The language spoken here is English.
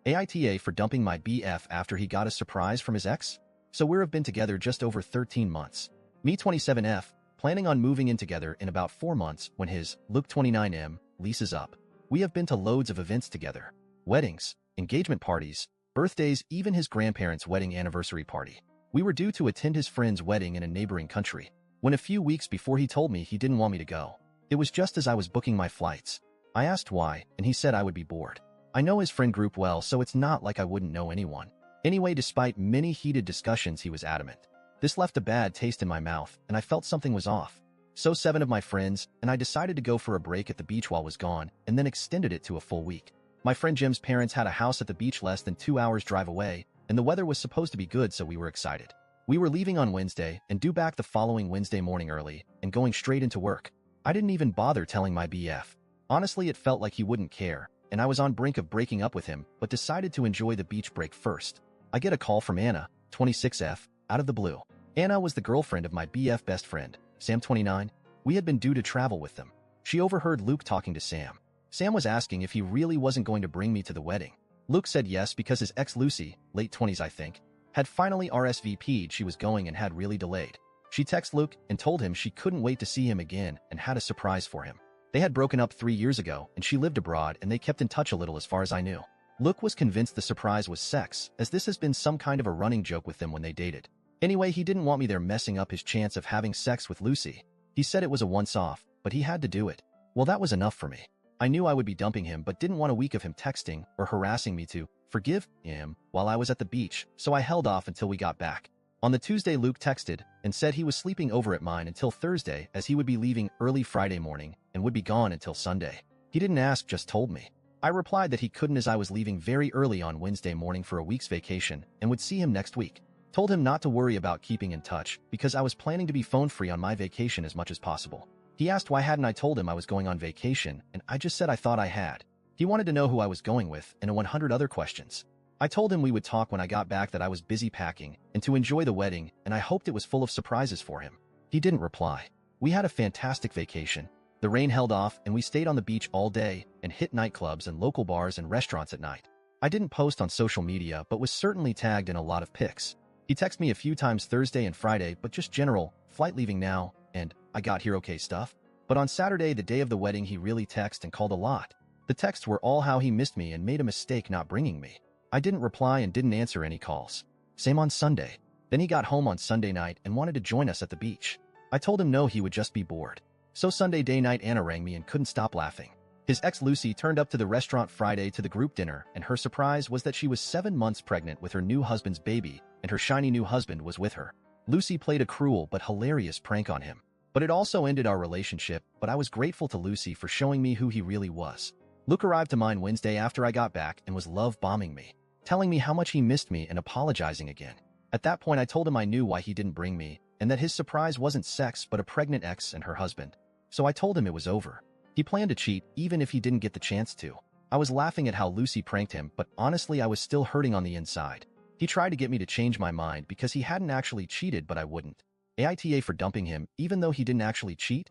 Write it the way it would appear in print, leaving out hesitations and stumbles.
AITA for dumping my BF after he got a surprise from his ex? So we've been together just over 13 months. Me 27F, planning on moving in together in about 4 months when his Luke 29M lease is up. We have been to loads of events together. Weddings, engagement parties, birthdays, even his grandparents' wedding anniversary party. We were due to attend his friend's wedding in a neighboring country, when a few weeks before he told me he didn't want me to go. It was just as I was booking my flights. I asked why, and he said I would be bored. I know his friend group well, so it's not like I wouldn't know anyone. Anyway, despite many heated discussions, he was adamant. This left a bad taste in my mouth, and I felt something was off. So 7 of my friends and I decided to go for a break at the beach while I was gone, and then extended it to a full week. My friend Jim's parents had a house at the beach less than 2 hours drive away, and the weather was supposed to be good, so we were excited. We were leaving on Wednesday and due back the following Wednesday morning early and going straight into work. I didn't even bother telling my BF. Honestly, it felt like he wouldn't care, and I was on brink of breaking up with him, but decided to enjoy the beach break first. I get a call from Anna, 26F, out of the blue. Anna was the girlfriend of my BF best friend, Sam 29. We had been due to travel with them. She overheard Luke talking to Sam. Sam was asking if he really wasn't going to bring me to the wedding. Luke said yes because his ex Lucy, late 20s I think, had finally RSVP'd she was going and had really delayed. She texted Luke and told him she couldn't wait to see him again and had a surprise for him. They had broken up 3 years ago and she lived abroad and they kept in touch a little as far as I knew. Luke was convinced the surprise was sex, as this has been some kind of a running joke with them when they dated. Anyway, he didn't want me there messing up his chance of having sex with Lucy. He said it was a once-off, but he had to do it. Well, that was enough for me. I knew I would be dumping him but didn't want a week of him texting or harassing me to forgive him while I was at the beach, so I held off until we got back. On the Tuesday, Luke texted and said he was sleeping over at mine until Thursday as he would be leaving early Friday morning and would be gone until Sunday. He didn't ask, just told me. I replied that he couldn't as I was leaving very early on Wednesday morning for a week's vacation and would see him next week. Told him not to worry about keeping in touch because I was planning to be phone-free on my vacation as much as possible. He asked why hadn't I told him I was going on vacation, and I just said I thought I had. He wanted to know who I was going with and 100 other questions. I told him we would talk when I got back, that I was busy packing and to enjoy the wedding, and I hoped it was full of surprises for him. He didn't reply. We had a fantastic vacation. The rain held off and we stayed on the beach all day and hit nightclubs and local bars and restaurants at night. I didn't post on social media but was certainly tagged in a lot of pics. He texted me a few times Thursday and Friday, but just general, flight leaving now, and I got here okay stuff. But on Saturday, the day of the wedding, he really texted and called a lot. The texts were all how he missed me and made a mistake not bringing me. I didn't reply and didn't answer any calls. Same on Sunday. Then he got home on Sunday night and wanted to join us at the beach. I told him no, he would just be bored. So Sunday day night, Anna rang me and couldn't stop laughing. His ex Lucy turned up to the restaurant Friday to the group dinner, and her surprise was that she was 7 months pregnant with her new husband's baby, and her shiny new husband was with her. Lucy played a cruel but hilarious prank on him. But it also ended our relationship, but I was grateful to Lucy for showing me who he really was. Luke arrived to mine Wednesday after I got back and was love-bombing me, telling me how much he missed me and apologizing again. At that point, I told him I knew why he didn't bring me, and that his surprise wasn't sex but a pregnant ex and her husband. So I told him it was over. He planned to cheat even if he didn't get the chance to. I was laughing at how Lucy pranked him, but honestly I was still hurting on the inside. He tried to get me to change my mind because he hadn't actually cheated, but I wouldn't. AITA for dumping him even though he didn't actually cheat?